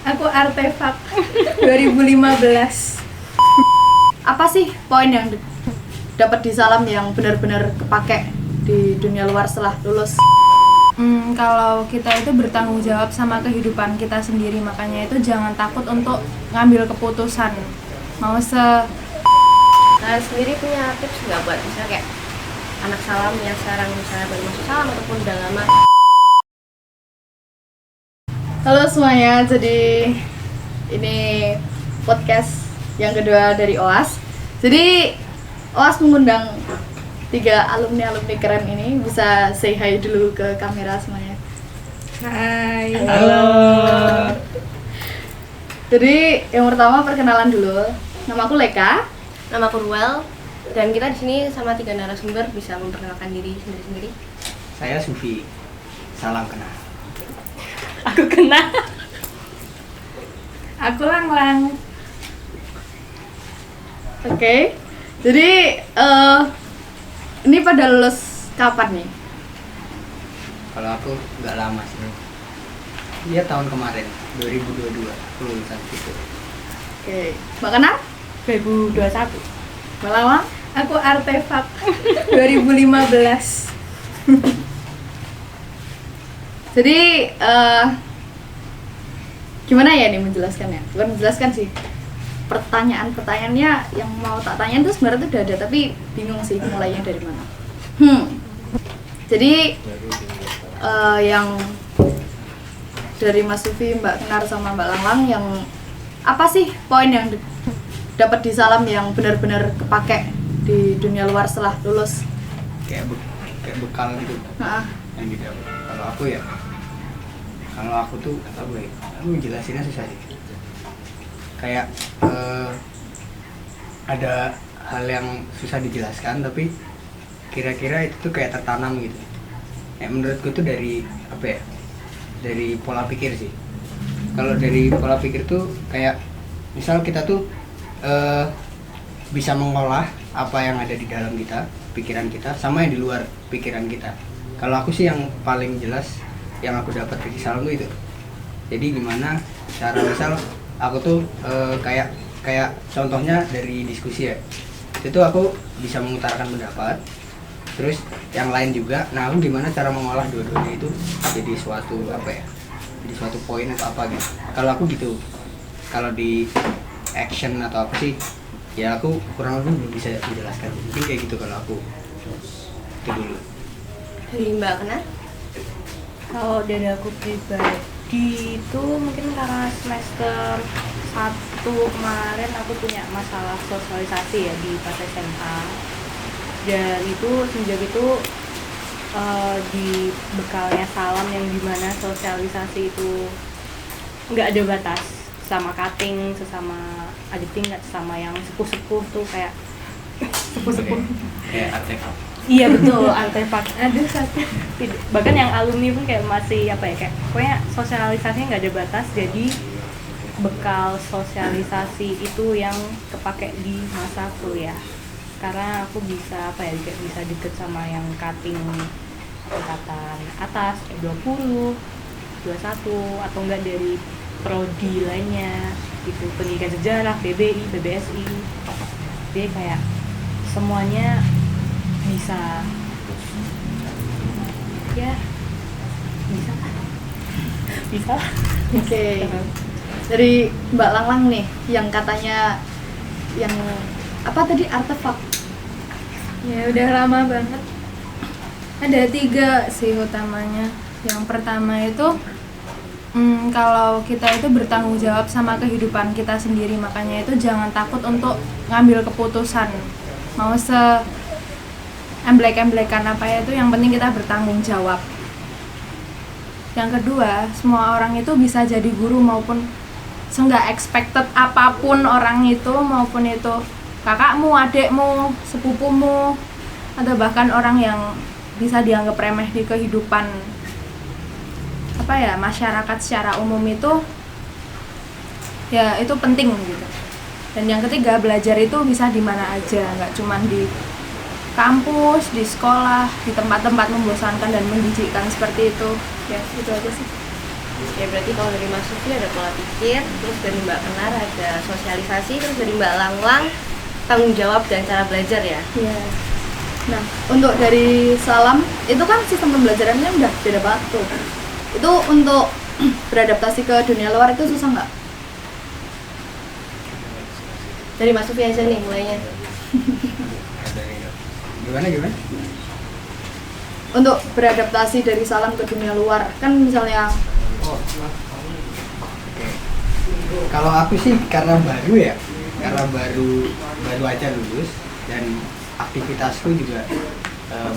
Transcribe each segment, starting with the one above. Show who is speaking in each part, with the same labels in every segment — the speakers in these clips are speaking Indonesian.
Speaker 1: Aku artefak 2015. Apa sih poin yang dapat di Salam yang benar-benar kepake di dunia luar setelah lulus?
Speaker 2: Kalau kita itu bertanggung jawab sama kehidupan kita sendiri, makanya itu jangan takut untuk ngambil keputusan.
Speaker 3: Nah, sendiri punya tips nggak buat misalnya kayak anak Salam yang sekarang misalnya baru masuk Salam ataupun udah lama?
Speaker 1: Halo semuanya, jadi ini podcast yang kedua dari OAS. Jadi OAS mengundang 3 alumni keren ini. Bisa say hi dulu ke kamera semuanya.
Speaker 2: Hai.
Speaker 1: Halo. Jadi yang pertama perkenalan dulu. Nama aku Leka.
Speaker 3: Nama aku Ruel dan kita di sini sama 3 narasumber bisa memperkenalkan diri sendiri-sendiri.
Speaker 4: Saya Sufi, salam kenal.
Speaker 2: Aku kena. Aku Lang.
Speaker 1: Oke. Jadi ini pada lulus kapan nih?
Speaker 4: Kalau aku nggak lama sih. Iya tahun kemarin, 2022, aku lulusan situ.
Speaker 1: Oke. Mbak kenal?
Speaker 2: 2021.
Speaker 1: Mbak Lawang? Aku artefak 2015. Jadi gimana ya nih menjelaskannya? Bukan menjelaskan sih. Pertanyaannya yang mau tak tanyain tuh sebenarnya tuh udah ada, tapi bingung sih mulainya dari mana. Jadi yang dari Mas Sufi, Mbak Kenar sama Mbak Langlang, yang apa sih poin yang dapat di Salam yang benar-benar kepake di dunia luar setelah lulus?
Speaker 4: Kayak bekal gitu yang didapat. Kalau aku tuh apa ya? Aku jelasinnya susah sih. Kayak ada hal yang susah dijelaskan, tapi kira-kira itu tuh kayak tertanam gitu. Menurutku tuh dari apa ya? Dari pola pikir sih. Kalau dari pola pikir tuh kayak misal kita tuh bisa mengolah apa yang ada di dalam kita, pikiran kita, sama yang di luar pikiran kita. Kalau aku sih yang paling jelas yang aku dapat dari Salam tuh itu. Jadi gimana cara misal aku tuh kayak contohnya dari diskusi ya. Itu aku bisa mengutarakan pendapat. Terus yang lain juga. Nah, aku gimana cara mengolah dua-duanya itu jadi suatu apa ya? Jadi suatu poin atau apa gitu. Kalau aku gitu. Kalau di action atau apa sih? Ya aku kurang lebih belum bisa menjelaskan. Mungkin kayak gitu kalau aku. Itu dulu.
Speaker 3: Dari Mbak Kenar?
Speaker 2: Kalau dari aku pribadi itu mungkin karena semester 1 kemarin aku punya masalah sosialisasi ya di pas SMA. Dan itu sejak itu di bekalnya Salam yang dimana sosialisasi itu nggak ada batas, sama cutting, sesama adik tingkat, sama yang sepuh-sepuh tuh kayak sepuh-sepuh.
Speaker 4: Kayak artefak.
Speaker 2: Iya betul, artefak. Ada satu. Bahkan yang alumni pun kayak masih apa ya, kayak pokoknya sosialisasinya nggak ada batas. Jadi bekal sosialisasi itu yang kepake di masa kuliah. Karena aku bisa apa ya, kayak bisa deket sama yang cutting angkatan atas kayak 20, 21 atau enggak dari prodi lainnya gitu, pendidikan sejarah, BBI, BBSI. Jadi kayak semuanya bisa ya bisa.
Speaker 1: Oke. Dari Mbak Langlang nih, yang katanya yang apa tadi, artefak?
Speaker 2: Ya udah lama banget. Ada 3 sih utamanya. Yang pertama itu kalau kita itu bertanggung jawab sama kehidupan kita sendiri, makanya itu jangan takut untuk ngambil keputusan. Mau emblek-emblekan apa ya, itu yang penting kita bertanggung jawab. Yang kedua, semua orang itu bisa jadi guru, maupun seenggak expected apapun orang itu, maupun itu kakakmu, adekmu, sepupumu, atau bahkan orang yang bisa dianggap remeh di kehidupan apa ya, masyarakat secara umum, itu ya itu penting gitu. Dan yang ketiga, belajar itu bisa di mana aja, nggak cuma di kampus, di sekolah, di tempat-tempat membosankan dan menjijikkan seperti itu. Ya, itu aja sih.
Speaker 3: Ya berarti kalau dari Mas Sufi ada pola pikir, terus dari Mbak Kenar ada sosialisasi, terus dari Mbak Langlang tanggung jawab dan cara belajar ya.
Speaker 1: Iya. Nah, untuk dari salam itu kan sistem pembelajarannya udah beda banget tuh. Itu untuk beradaptasi ke dunia luar itu susah nggak?
Speaker 3: Dari Mas Sufi aja nih mulainya.
Speaker 4: Gimana?
Speaker 1: Untuk beradaptasi dari salam ke dunia luar kan misalnya
Speaker 4: Oh, oke. Kalau aku sih karena baru aja lulus dan aktivitasku juga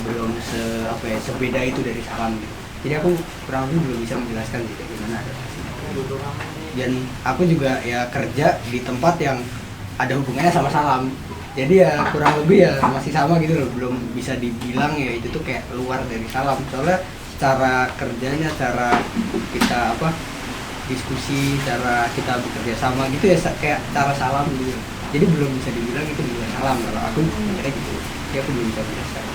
Speaker 4: belum sebeda itu dari salam gitu. Jadi aku kurang lebih belum bisa menjelaskan gitu gimana adaptasinya. Dan aku juga ya kerja di tempat yang ada hubungannya sama salam. Jadi ya kurang lebih ya masih sama gitu loh, belum bisa dibilang ya itu tuh kayak luar dari salam. Soalnya cara kerjanya, cara kita diskusi, cara kita bekerja sama gitu ya kayak cara salam gitu. Jadi belum bisa dibilang itu juga salam kalau aku mikirnya gitu. Jadi aku belum bisa menjelaskan.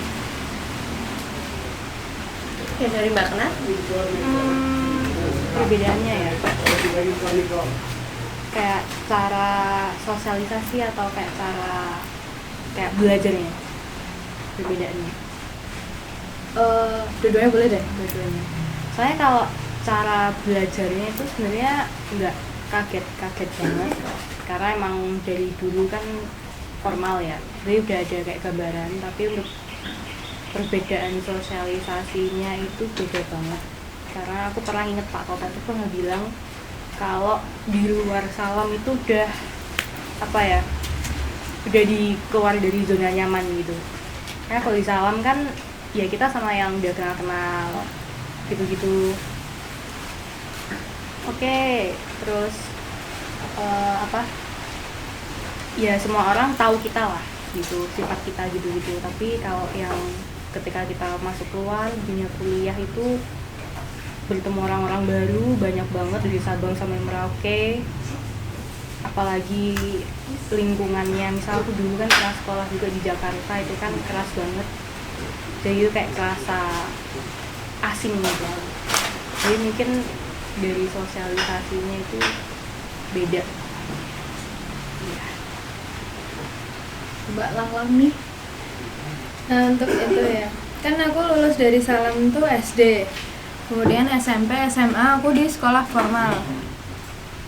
Speaker 3: Ya dari Mbak Kenar?
Speaker 2: Perbedaannya ya kayak cara sosialisasi atau kayak cara kayak belajarnya, perbedaannya.
Speaker 1: dua-duanya boleh deh.
Speaker 2: Dua-duanya. Soalnya kalau cara belajarnya itu sebenarnya nggak kaget banget karena emang dari dulu kan formal ya, jadi udah ada kayak gambaran. Tapi untuk perbedaan sosialisasinya itu beda banget karena aku pernah inget Pak Kota itu pernah bilang kalau di luar salam itu udah udah keluar dari zona nyaman gitu. Karena kalau di salam kan ya kita sama yang udah kenal gitu-gitu. Oke, terus ya semua orang tahu kita lah gitu, sifat kita gitu-gitu. Tapi kalau yang ketika kita masuk keluar dunia kuliah itu bertemu orang-orang baru banyak banget dari Sabang sampai Merauke, apalagi lingkungannya. Misal aku dulu kan pernah sekolah juga di Jakarta, itu kan keras banget, jadi itu kayak kerasa asing gitu. Jadi mungkin dari sosialisasinya itu beda.
Speaker 1: Mbak Langlang nih.
Speaker 5: Nah untuk itu ya, kan aku lulus dari salam tuh SD, kemudian SMP, SMA aku di sekolah formal.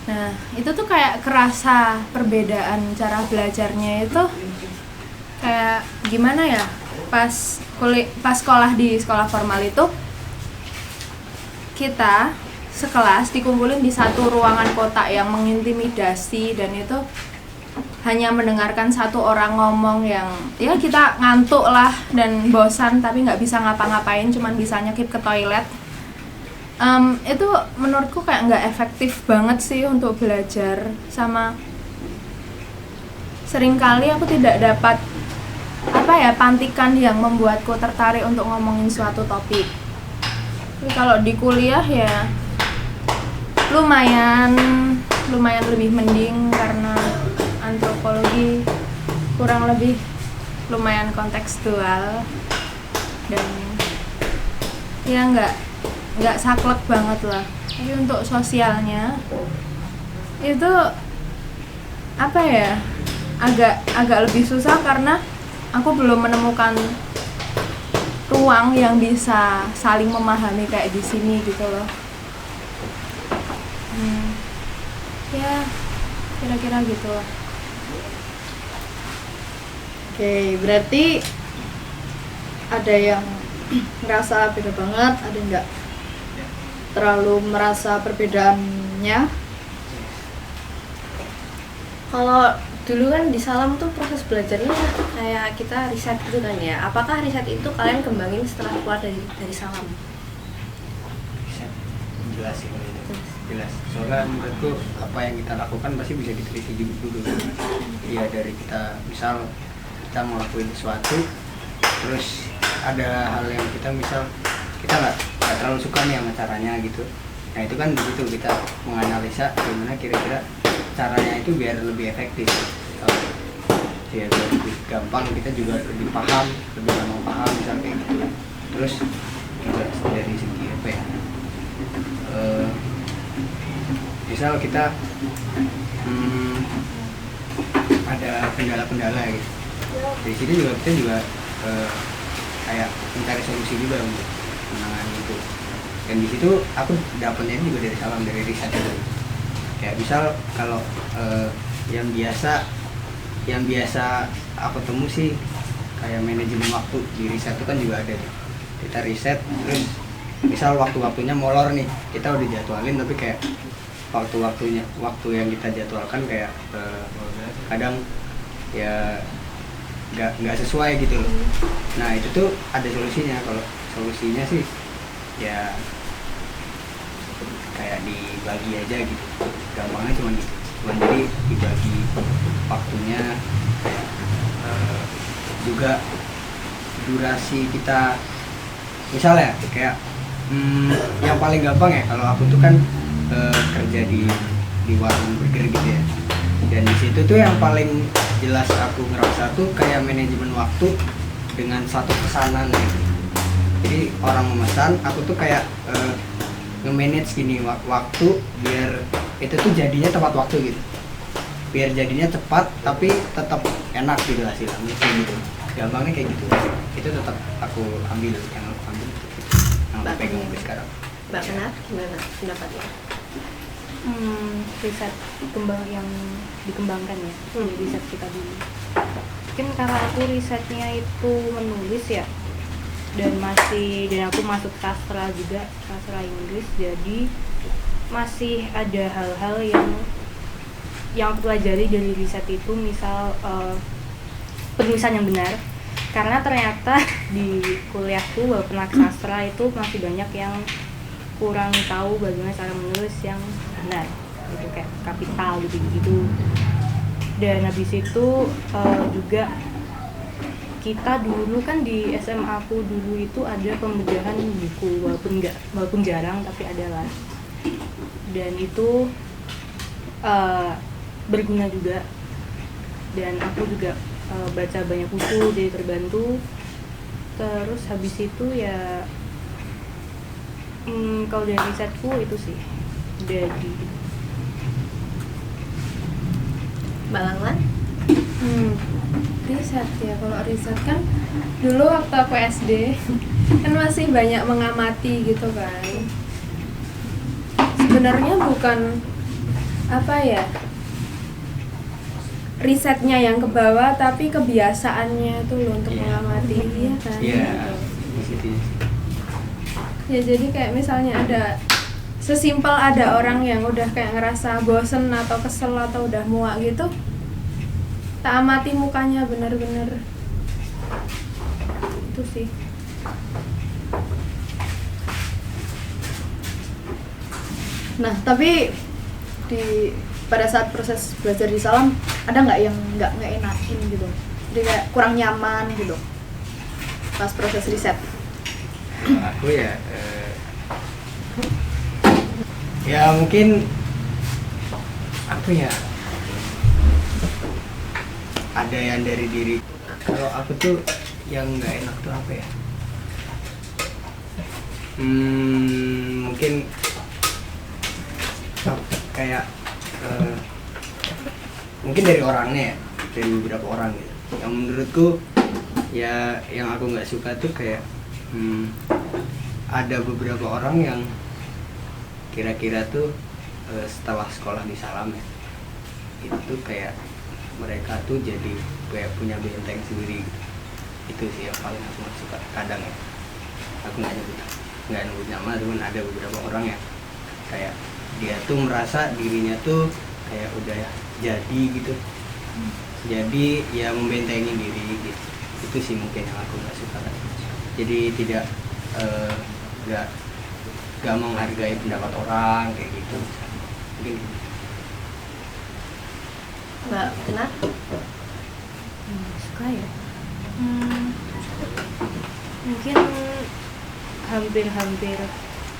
Speaker 5: Nah itu tuh kayak kerasa perbedaan cara belajarnya itu kayak gimana ya, pas sekolah di sekolah formal itu kita sekelas dikumpulin di satu ruangan kotak yang mengintimidasi, dan itu hanya mendengarkan satu orang ngomong yang ya kita ngantuk lah dan bosan tapi nggak bisa ngapa-ngapain, cuman bisa nyekip ke toilet. Itu menurutku kayak nggak efektif banget sih untuk belajar, sama seringkali aku tidak dapat pantikan yang membuatku tertarik untuk ngomongin suatu topik. Tapi kalau di kuliah ya lumayan lebih mending karena antropologi kurang lebih lumayan kontekstual dan ya nggak saklek banget lah. Tapi untuk sosialnya itu agak lebih susah karena aku belum menemukan ruang yang bisa saling memahami kayak di sini gitu loh. Ya kira-kira gitu lah.
Speaker 1: Oke, berarti ada yang ngerasa beda banget, ada yang nggak terlalu merasa perbedaannya.
Speaker 3: Kalau dulu kan di salam tuh proses belajarnya kayak kita riset gitu kan ya. Apakah riset itu kalian kembangin setelah keluar dari salam?
Speaker 4: Jelas sih kalau itu. Jelas. Soalnya menurutku apa yang kita lakukan pasti bisa diteliti dulu. Iya, dari kita misal kita ngelakuin sesuatu, terus ada hal yang kita nggak terlalu suka nih sama caranya gitu. Nah itu kan begitu kita menganalisa gimana kira-kira caranya itu biar lebih efektif, biar lebih gampang, kita juga lebih gampang paham misal kayak gitu. Terus juga dari segi misal kita ada kendala-kendala gitu, dari sini juga kita juga kayak mencari solusi juga untuk menangani itu. Dan di situ aku dapetnya juga dari salam, dari riset itu. Kayak misal kalau yang biasa aku temu sih kayak manajemen waktu di riset itu kan juga ada tuh. Kita riset terus misal waktu-waktunya molor nih, kita udah jadwalin tapi kayak waktu yang kita jadwalkan kayak kadang ya nggak sesuai gitu loh. Nah itu tuh ada solusinya. Kalau solusinya sih ya kayak dibagi aja gitu, gampangnya cuma gitu, jadi dibagi waktunya, kayak juga durasi kita. Misalnya kayak yang paling gampang ya, kalau aku tuh kan kerja di warung burger gitu ya, dan di situ tuh yang paling jelas aku ngerasa tuh kayak manajemen waktu dengan satu pesanan gitu. Jadi orang memesan, aku tuh kayak nge-manage gini waktu biar itu tuh jadinya tepat waktu gitu, biar jadinya cepat tapi tetap enak gitu hasilnya gitu. Gampangnya kayak gitu, itu tetap aku ambil, yang aku ambil itu yang aku pegang sampai sekarang.
Speaker 3: Mbak Kenar, gimana pendapatnya?
Speaker 2: Riset yang dikembangkan ya, dari riset kita dulu. Mungkin karena aku risetnya itu menulis ya, dan aku masuk sastra juga, sastra Inggris, jadi masih ada hal-hal yang aku pelajari dari riset itu, misal penulisan yang benar, karena ternyata di kuliahku walaupun anak sastra itu masih banyak yang kurang tahu bagaimana cara menulis yang benar, gitu kayak kapital gitu. Dan habis itu juga kita dulu kan di SMA aku dulu itu ada pembedahan buku, walaupun jarang tapi adalah, dan itu berguna juga, dan aku juga baca banyak buku jadi terbantu. Terus habis itu ya kalau dari risetku itu sih jadi.
Speaker 3: Mbak Langlan?
Speaker 5: Riset ya, kalau riset kan dulu waktu aku SD kan masih banyak mengamati gitu kan. Sebenarnya bukan apa ya, risetnya yang ke bawah, tapi kebiasaannya itu loh untuk mengamati, iya kan?
Speaker 4: Iya, di situ.
Speaker 5: Ya jadi kayak misalnya ada sesimpel ada orang yang udah kayak ngerasa bosen atau kesel atau udah muak gitu, tak amati mukanya bener-bener, itu sih.
Speaker 1: Nah, tapi pada saat proses belajar di Salam ada nggak yang nggak enakin gitu, jadi kayak kurang nyaman gitu pas proses riset?
Speaker 4: Aku ya mungkin apa ya, ada yang dari diri. Kalau aku tuh yang nggak enak tuh apa ya, mungkin kayak mungkin dari orangnya ya, dari beberapa orang gitu. Yang menurutku ya yang aku nggak suka tuh kayak ada beberapa orang yang kira-kira tuh setelah sekolah di Salam ya, itu kayak mereka tuh jadi kayak punya benteng sendiri gitu. Itu sih yang paling aku nggak suka. Kadang ya, aku nggak nyebut nama, cuman ada beberapa orang yang kayak dia tuh merasa dirinya tuh kayak udah jadi gitu, jadi ya membentengi diri gitu. Itu sih mungkin yang aku nggak suka. Jadi tidak nggak menghargai pendapat orang kayak gitu. Mungkin gitu.
Speaker 3: Mbak Kenar?
Speaker 2: Suka ya? Mungkin hampir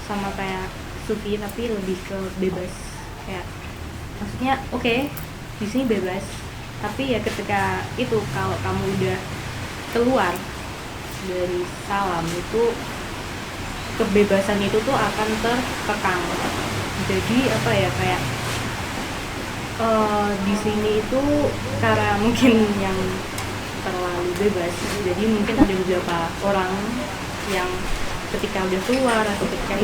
Speaker 2: sama kayak Sufi, tapi lebih ke bebas. Kayak maksudnya oke, di sini bebas, tapi ya ketika itu kalau kamu udah keluar dari Salam itu kebebasan itu tuh akan terkekang. Jadi apa ya, kayak di sini itu karena mungkin yang terlalu bebas, jadi mungkin ada beberapa orang yang ketika udah keluar atau ketika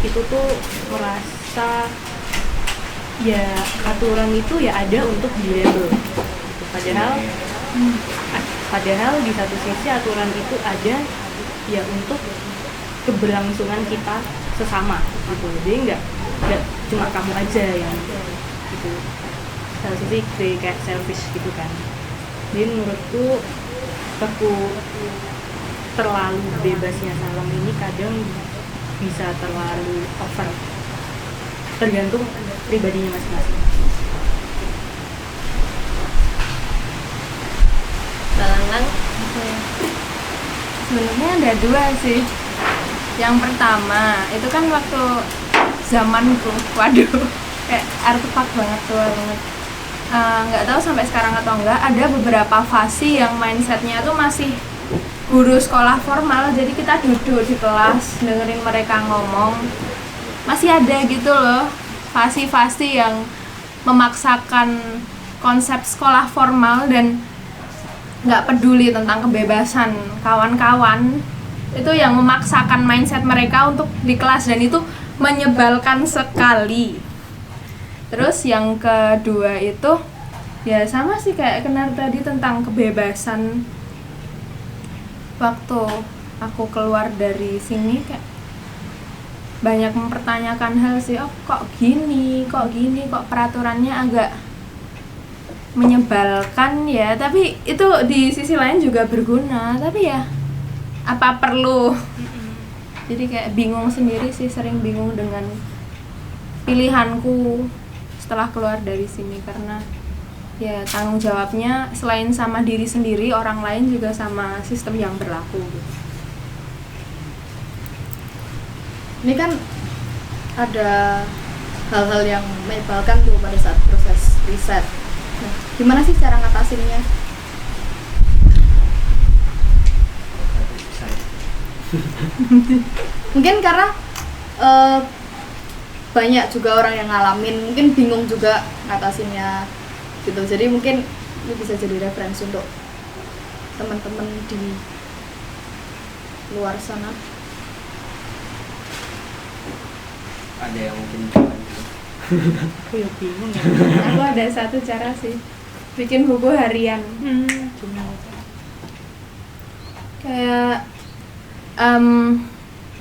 Speaker 2: itu tuh merasa ya aturan itu ya ada untuk dilabel gitu. Padahal di satu sisi aturan itu ada ya untuk keberlangsungan kita sesama gitu. Jadi nggak cuma kamu aja yang gitu. Satu sisi kayak selfish gitu kan. Jadi menurutku terlalu bebasnya salam ini kadang bisa terlalu over, tergantung pribadinya masing-masing.
Speaker 3: Balangan
Speaker 5: Sebenarnya ada dua sih. Yang pertama itu kan waktu zamanku, waduh, kayak artefak banget, tua banget. Nggak tahu sampai sekarang atau enggak, ada beberapa fase yang mindsetnya tuh masih guru sekolah formal, jadi kita duduk di kelas dengerin mereka ngomong, masih ada gitu loh fase-fase yang memaksakan konsep sekolah formal dan nggak peduli tentang kebebasan kawan-kawan, itu yang memaksakan mindset mereka untuk di kelas dan itu menyebalkan sekali. Terus yang kedua itu ya sama sih kayak Kenar tadi tentang kebebasan. Waktu aku keluar dari sini kayak banyak mempertanyakan hal sih, oh kok gini, kok peraturannya agak menyebalkan ya, tapi itu di sisi lain juga berguna, tapi ya apa perlu? Jadi kayak bingung sendiri sih, sering bingung dengan pilihanku setelah keluar dari sini, karena ya tanggung jawabnya selain sama diri sendiri, orang lain juga sama sistem yang berlaku gitu.
Speaker 1: Ini kan ada hal-hal yang menyebalkan tuh pada saat proses riset. Nah, gimana sih cara ngatasinnya? Mungkin karena banyak juga orang yang ngalamin, mungkin bingung juga ngatasinnya gitu. Jadi mungkin ini bisa jadi referensi untuk teman-teman di luar sana.
Speaker 4: Ada yang mungkin jalan gitu.
Speaker 2: Aku ya bingung ya.
Speaker 5: Aku ada satu cara sih, bikin buku harian. Kayak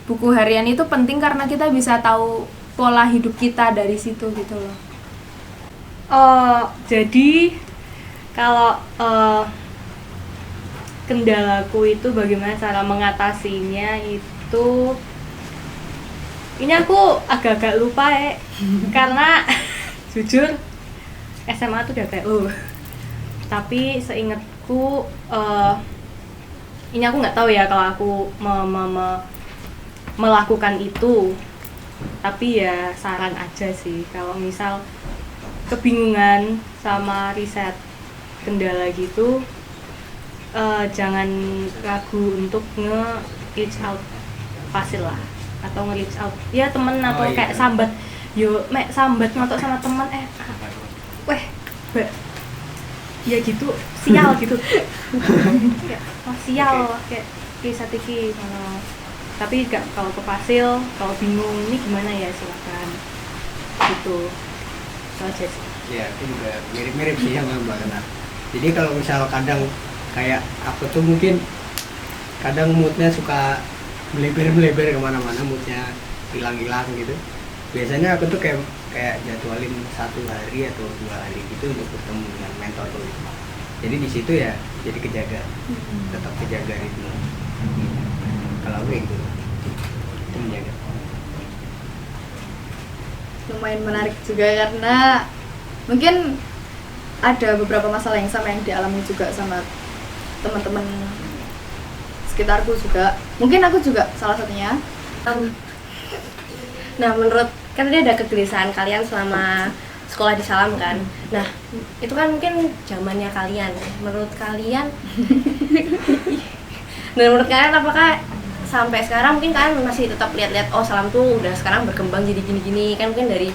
Speaker 5: buku harian itu penting karena kita bisa tahu pola hidup kita dari situ gitu loh.
Speaker 2: Jadi kalau kendalaku itu bagaimana cara mengatasinya itu, ini aku agak-agak lupa ya, karena jujur SMA tuh udah kayak tapi seingatku ini aku nggak tahu ya kalau aku melakukan itu, tapi ya saran aja sih kalau misal kebingungan sama riset kendala gitu, jangan ragu untuk nge-reach out Fasil lah, atau nge-reach out ya temen atau
Speaker 4: iya.
Speaker 2: kayak sambat, sambat ngotot sama temen, ya gitu, sial gitu. Kayak, sial kayak riset iki. Tapi kalau ke Fasil, kalau bingung ini gimana ya silakan gitu. So aja sih.
Speaker 4: Ya, itu juga mirip-mirip sih sama Mbak Kenar. Jadi kalau misal kadang kayak aku tuh mungkin kadang moodnya suka melebar kemana-mana, moodnya hilang-hilang gitu. Biasanya aku tuh kayak jadwalin 1 hari atau 2 hari gitu untuk bertemu dengan mentorku. Jadi di situ ya jadi kejaga, tetap kejaga ritme. Kalau aku itu menjaga.
Speaker 1: Lumayan menarik juga karena mungkin ada beberapa masalah yang sama yang dialami juga sama teman-teman sekitarku juga. Mungkin aku juga salah satunya.
Speaker 3: Nah, menurut kan tadi ada kegelisahan kalian selama sekolah di Salam kan. Nah, itu kan mungkin zamannya kalian. Menurut kalian dan menurut kalian apakah sampai sekarang mungkin kalian masih tetap lihat-lihat Salam tuh udah sekarang berkembang jadi gini-gini kan, mungkin dari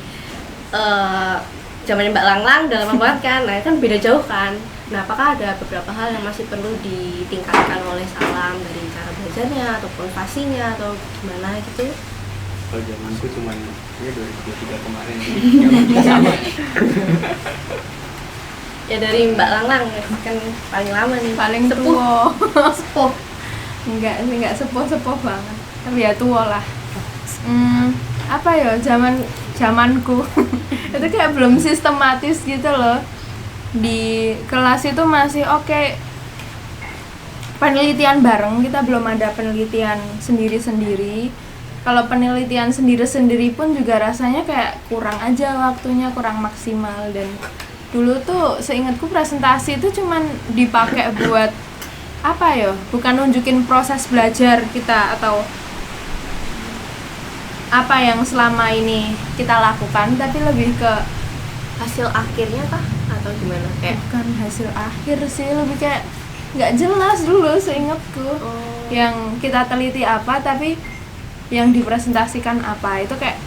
Speaker 3: zamannya Mbak Langlang udah lama banget kan, nah kan beda jauh kan. Nah apakah ada beberapa hal yang masih perlu ditingkatkan oleh Salam dari cara belajarnya ataupun fasihnya atau gimana gitu?
Speaker 4: Kalau zamanku cuma ya 2023 kemarin nggak sama.
Speaker 3: Ya dari Mbak Langlang kan paling lama nih,
Speaker 5: Paling
Speaker 3: sepuh.
Speaker 5: tua.
Speaker 3: Sepuh.
Speaker 5: Enggak sepuh banget. Tapi ya tua lah. Apa ya zamanku itu kayak belum sistematis gitu loh. Di kelas itu masih oke, penelitian bareng, kita belum ada penelitian sendiri-sendiri. Kalau penelitian sendiri-sendiri pun juga rasanya kayak kurang aja waktunya, kurang maksimal. Dan dulu tuh seingatku presentasi itu cuman dipakai buat apa ya, bukan nunjukin proses belajar kita atau apa yang selama ini kita lakukan, tapi lebih ke
Speaker 3: Hasil akhirnya kah atau gimana? Kayak
Speaker 5: bukan hasil akhir sih, lebih kayak nggak jelas dulu seingatku. Yang kita teliti apa tapi yang dipresentasikan apa, itu kayak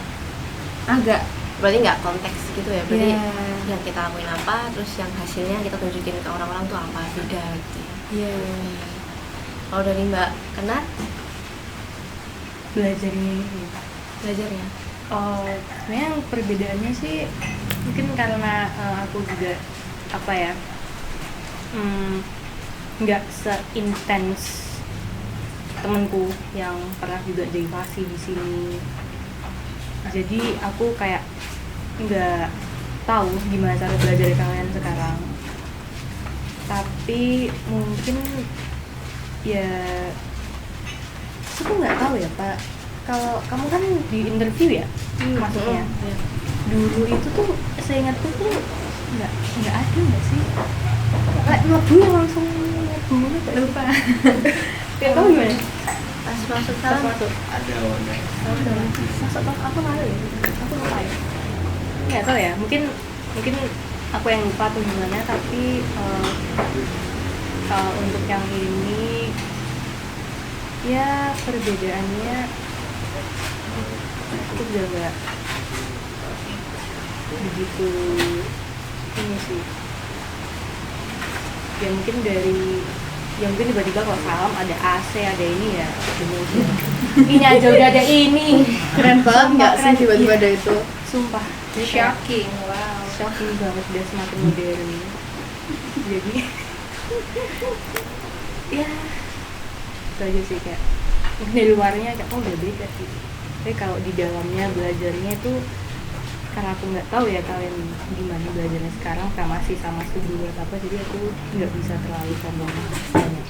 Speaker 5: agak
Speaker 3: berarti nggak konteks gitu ya, berarti
Speaker 5: Iya.
Speaker 3: yang kita lakuin apa, terus yang hasilnya kita tunjukin ke orang-orang tuh apa, beda gitu ya. Kalau dari Mbak Kenar,
Speaker 2: Belajarnya ini.
Speaker 3: belajarnya
Speaker 2: Oh, sebenarnya yang perbedaannya sih mungkin karena aku juga apa ya, nggak seintens temenku yang pernah juga derivasi di sini. Jadi aku kayak nggak tahu gimana cara belajar kalian sekarang. Tapi mungkin ya aku nggak tahu ya Pak. Kalau kamu kan di interview ya, maksudnya dulu itu tuh seingatku tuh nggak ada nggak sih? Kayak ngebu langsung ngebu
Speaker 5: lupa.
Speaker 2: Kayak kamu gimana?
Speaker 3: pas masuk
Speaker 2: Pas
Speaker 3: Salam
Speaker 2: masuk
Speaker 4: Ada wadah.
Speaker 2: masuk pas aku malu ya, aku lupa ya. Nggak tahu ya, mungkin aku yang lupa atau gimana. Tapi kalau untuk yang ini ya perbedaannya aku juga nggak begitu ini sih ya, mungkin tiba-tiba kalau Salam ada AC, ada ini ya ini aja udah ada ini,
Speaker 1: Keren banget nggak sih
Speaker 2: keren.
Speaker 1: tiba-tiba
Speaker 2: Iya.
Speaker 1: ada itu?
Speaker 2: Sumpah ini kayak shocking banget, udah semakin modern. Jadi ya itu aja sih, kayak mungkin dari luarnya kayak udah beda sih, tapi kalau di dalamnya belajarnya itu karena aku nggak tahu ya kalian gimana belajarnya sekarang, karena masih sama studi buat apa, jadi aku nggak bisa terlalu sombong banyak.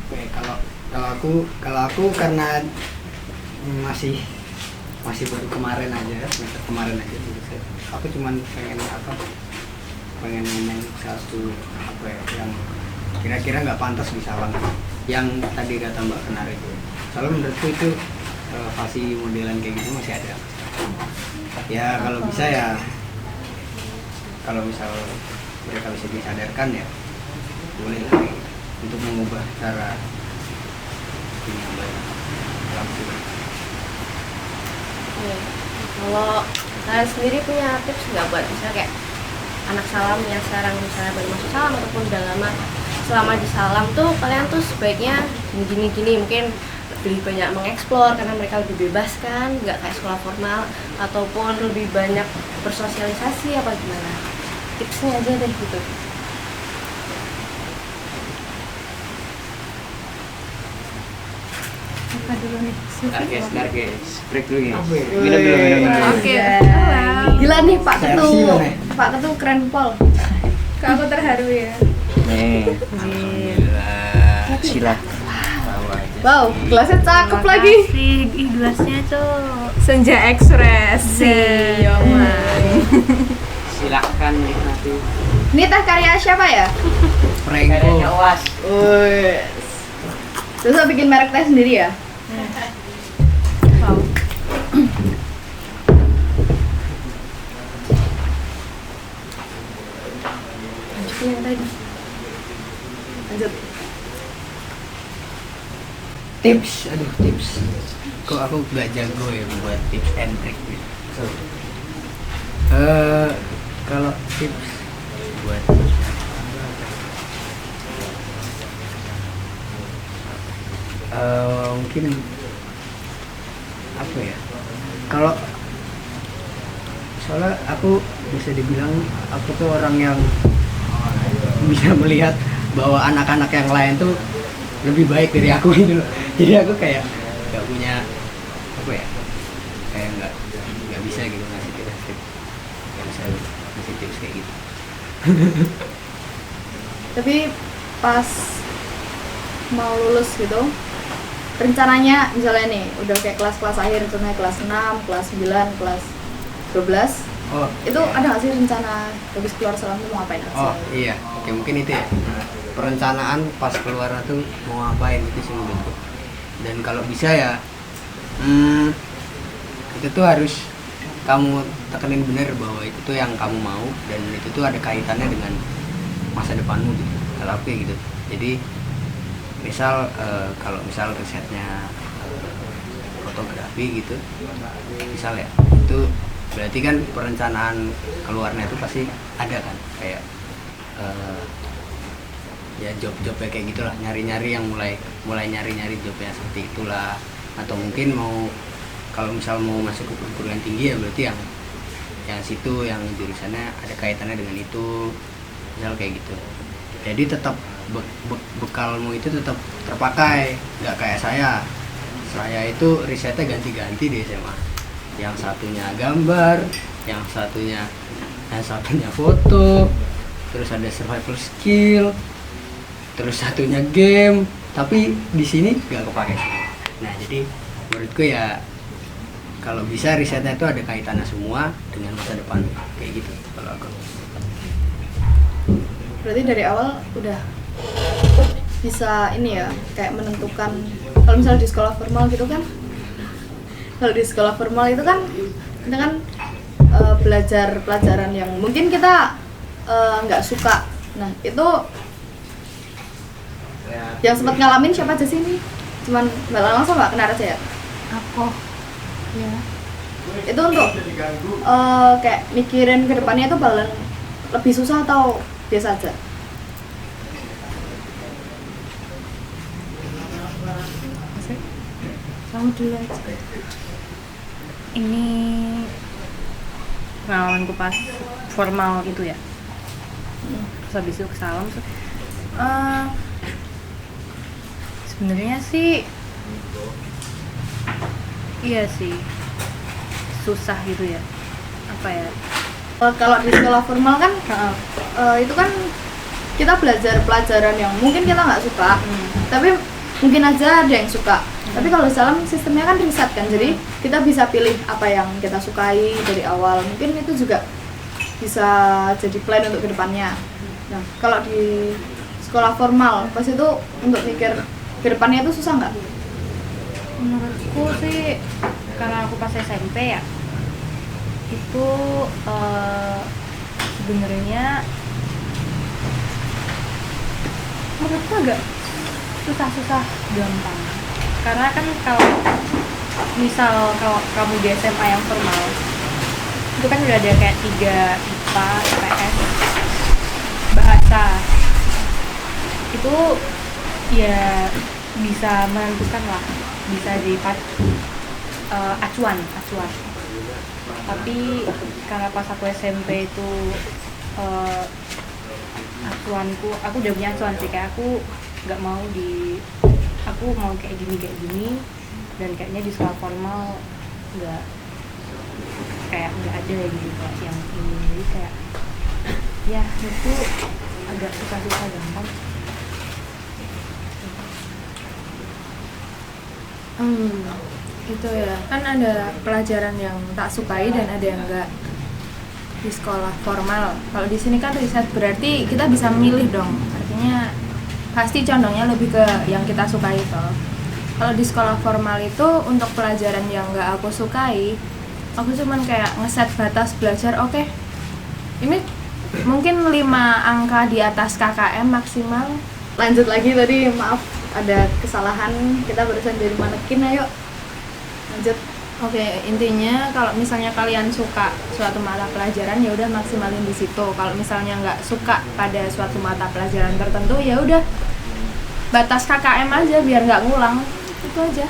Speaker 4: Oke, kalau aku karena masih baru kemarin aja, semester kemarin aja gitu. Aku cuman pengen ngomong satu apa ya, yang kira-kira nggak pantas di Salam, yang tadi kata Mbak Kenar itu. Salam menurutku itu fasih modelan kayak gitu masih ada. Ya kalau bisa ya, kalau misal mereka bisa disadarkan ya boleh lah gitu, untuk mengubah cara ini yang baik langsung.
Speaker 3: Kalau kalian sendiri punya tips nggak buat misalnya kayak anak Salam yang sekarang misalnya baru masuk Salam ataupun udah lama selama di Salam tuh, kalian tuh sebaiknya gini mungkin lebih banyak mengeksplor karena mereka lebih bebas kan, nggak kayak sekolah formal, ataupun lebih banyak bersosialisasi apa gimana? Tipsnya aja deh gitu.
Speaker 5: Apa dulu nih?
Speaker 6: Target, break dulu ya.
Speaker 4: Apa ya?
Speaker 6: Minum dulu.
Speaker 5: Oke.
Speaker 1: Gila nih Pak Ketu.
Speaker 4: Versi lah, nih.
Speaker 1: Pak Ketu keren pol.
Speaker 5: Kak, aku terharu ya.
Speaker 6: Nih, alhamdulillah. Sila.
Speaker 1: Wow, gelasnya cakep lagi.
Speaker 2: Ih, gelasnya tuh
Speaker 5: Senja ekspresi. Yoman.
Speaker 6: Silakan nikmati.
Speaker 1: Ini teh karya siapa ya?
Speaker 4: Franco.
Speaker 6: Awas.
Speaker 1: Wih. Terus lo bikin merek teh sendiri ya?
Speaker 5: Wow.
Speaker 3: Lanjutin yang tadi.
Speaker 1: Lanjut.
Speaker 4: Tips. Kok aku gak jago ya buat tips and trick gitu. So, Kalau tips buat mungkin apa ya? Kalau soalnya aku bisa dibilang aku tuh orang yang bisa melihat bahwa anak-anak yang lain tuh lebih baik dari aku gitu loh. Jadi aku kayak nggak punya apa ya, kayak nggak bisa gitu ngasih tips, nggak bisa ngasih tips kayak gitu.
Speaker 1: Tapi pas mau lulus gitu, rencananya misalnya nih udah kayak kelas-kelas akhir, contohnya kelas 6, kelas 9, kelas 12,
Speaker 4: Oh
Speaker 1: itu ada nggak sih rencana habis keluar salam tuh mau ngapain aja?
Speaker 4: oh iya, oke, mungkin itu ya, perencanaan pas keluar tuh mau ngapain itu sih menurutku. Dan kalau bisa ya itu tuh harus kamu tekenin bener bahwa itu tuh yang kamu mau dan itu tuh ada kaitannya dengan masa depanmu gitu. Kalau aku kayak gitu. Jadi misal kalau misal risetnya fotografi gitu, misal ya, itu berarti kan perencanaan keluarnya itu pasti ada kan, kayak ya job-jobnya kayak gitulah, nyari-nyari yang mulai nyari-nyari jobnya seperti itulah. Atau mungkin mau kalau misal mau masuk ke perguruan tinggi ya berarti yang situ yang jurusannya ada kaitannya dengan itu, misal kayak gitu. Jadi tetap bekalmu itu tetap terpakai, nggak kayak saya itu risetnya ganti-ganti di SMA, yang satunya gambar, yang satunya foto, terus ada survival skill, terus satunya game, tapi di sini nggak kepake semua. Nah jadi menurutku ya kalau bisa risetnya itu ada kaitannya semua dengan masa depan kayak gitu kalau aku.
Speaker 1: Berarti dari awal udah bisa ini ya, kayak menentukan kalau misalnya di sekolah formal gitu kan, kalau di sekolah formal itu kan kita kan belajar pelajaran yang mungkin kita nggak suka. Nah itu yang sempat ngalamin siapa aja sih ini? Cuman Mbak Lala langsung Mbak Kenar aja ya?
Speaker 5: Aku ya
Speaker 1: Itu untuk kayak mikirin ke depannya itu bakalan lebih susah atau biasa aja?
Speaker 5: kamu dulu aja.
Speaker 2: Ini pengalamanku pas formal itu ya. Terus habis itu ke salam. Sebenarnya sih iya sih susah gitu ya, apa ya,
Speaker 1: Kalau di sekolah formal kan itu kan kita belajar pelajaran yang mungkin kita nggak suka, tapi mungkin aja ada yang suka. Tapi kalau di salam sistemnya kan riset kan, jadi kita bisa pilih apa yang kita sukai dari awal. Mungkin itu juga bisa jadi plan untuk kedepannya. Nah kalau di sekolah formal pas itu untuk mikir kedepannya itu susah nggak?
Speaker 2: menurutku sih karena aku pas SMP ya, itu sebenarnya menurutku agak susah gampang, karena kan kalau misal kalau kamu di SMA yang formal itu kan udah ada kayak 3 IPA, IPS, bahasa, itu ya bisa menentukan lah, bisa jadi acuan. Tapi karena pas aku SMP itu acuanku, aku udah punya acuan sih, kayak aku nggak mau aku mau kayak gini, dan kayaknya di sekolah formal nggak ada gitu kayak yang ini, jadi kayak ya itu agak susah gampang.
Speaker 5: Itu ya, kan ada pelajaran yang tak sukai dan ada yang enggak di sekolah formal. Kalau di sini kan riset, berarti kita bisa memilih dong. Artinya pasti condongnya lebih ke yang kita sukai toh. Kalau di sekolah formal itu untuk pelajaran yang enggak aku sukai, aku cuman kayak ngeset batas belajar, oke. Ini mungkin 5 angka di atas KKM maksimal.
Speaker 1: Lanjut lagi tadi, maaf ada kesalahan, kita barusan jadi manekin, ayo lanjut.
Speaker 5: Oke, intinya kalau misalnya kalian suka suatu mata pelajaran ya udah maksimalin di situ. Kalau misalnya nggak suka pada suatu mata pelajaran tertentu ya udah batas KKM aja biar nggak ngulang. Itu aja.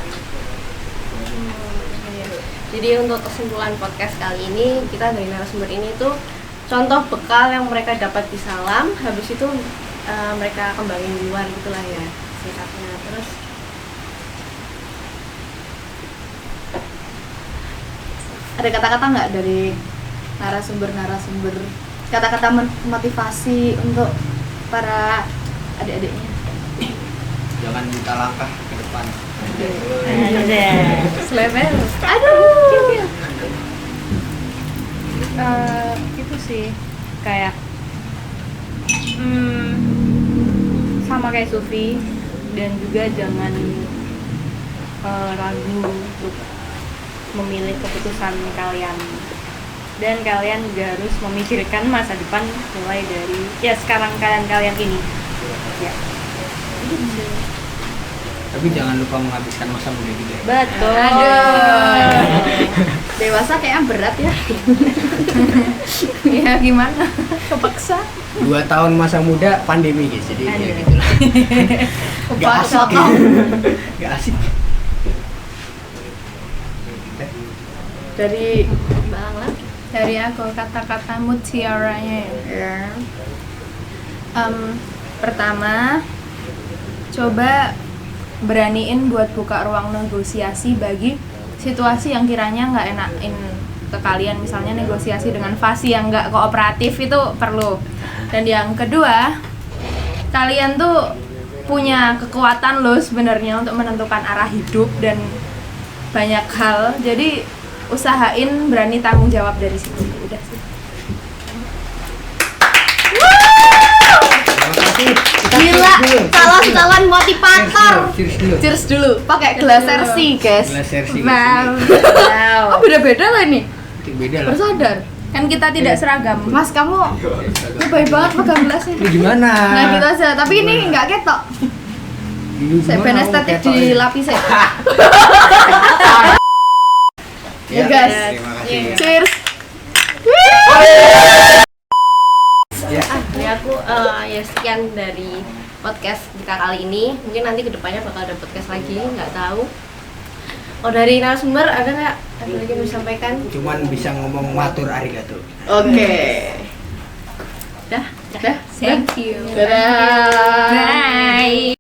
Speaker 3: Jadi untuk kesimpulan podcast kali ini, kita dari narasumber ini tuh contoh bekal yang mereka dapat di Salam, habis itu mereka kembangin di luar gitulah ya sikapnya. Terus
Speaker 1: ada kata-kata nggak dari narasumber kata-kata motivasi untuk para adik-adiknya?
Speaker 4: Jangan minta langkah ke depan.
Speaker 1: Selevel. Aduh.
Speaker 2: Itu sih kayak sama kayak Sufi, dan juga jangan ragu untuk memilih keputusan kalian, dan kalian juga harus memikirkan masa depan mulai dari ya sekarang kalian ini ya.
Speaker 4: Tapi jangan lupa menghabiskan masa muda juga ya.
Speaker 2: Betul.
Speaker 1: Aduh. Dewasa kayaknya berat ya.
Speaker 5: Ya gimana? Kepaksa.
Speaker 4: 2 tahun masa muda pandemi guys, jadi ya gitu lah. Gak asik. Gak asik.
Speaker 1: Dari
Speaker 3: Balang lagi.
Speaker 5: Dari aku kata-kata mutiaranya ya. Pertama, coba beraniin buat buka ruang negosiasi bagi situasi yang kiranya nggak enakin ke kalian, misalnya negosiasi dengan fasi yang nggak kooperatif itu perlu. Dan yang kedua, kalian tuh punya kekuatan loh sebenarnya untuk menentukan arah hidup dan banyak hal, jadi usahain berani tanggung jawab dari situ. Udah sih.
Speaker 1: gila, calon-calon motivator.
Speaker 4: Cheers dulu.
Speaker 1: Cheers dulu, pakai gelas Sersi, guys.
Speaker 4: Gelas Sersi.
Speaker 1: Wow. Oh, beda-beda lah ini.
Speaker 4: Beda lah.
Speaker 1: Bersadar.
Speaker 5: Kan kita tidak seragam.
Speaker 1: Mas, kamu baik banget pegang gelasnya.
Speaker 4: Ini gimana?
Speaker 1: Nah, gitu aja. Tapi ini nggak ketok. Saya ben estetik di lapis ya. Ya, guys.
Speaker 4: Terima kasih.
Speaker 1: Cheers.
Speaker 4: Ya.
Speaker 3: Dari aku ya sekian dari podcast kita kali ini. Mungkin nanti kedepannya bakal ada podcast lagi, nggak tahu. Oh, dari narasumber ada nggak? Ada lagi yang bisa sampaikan?
Speaker 4: Cuman bisa ngomong matur arigato.
Speaker 1: Oke. Dah.
Speaker 5: Thank you.
Speaker 1: Dadah.
Speaker 5: Bye.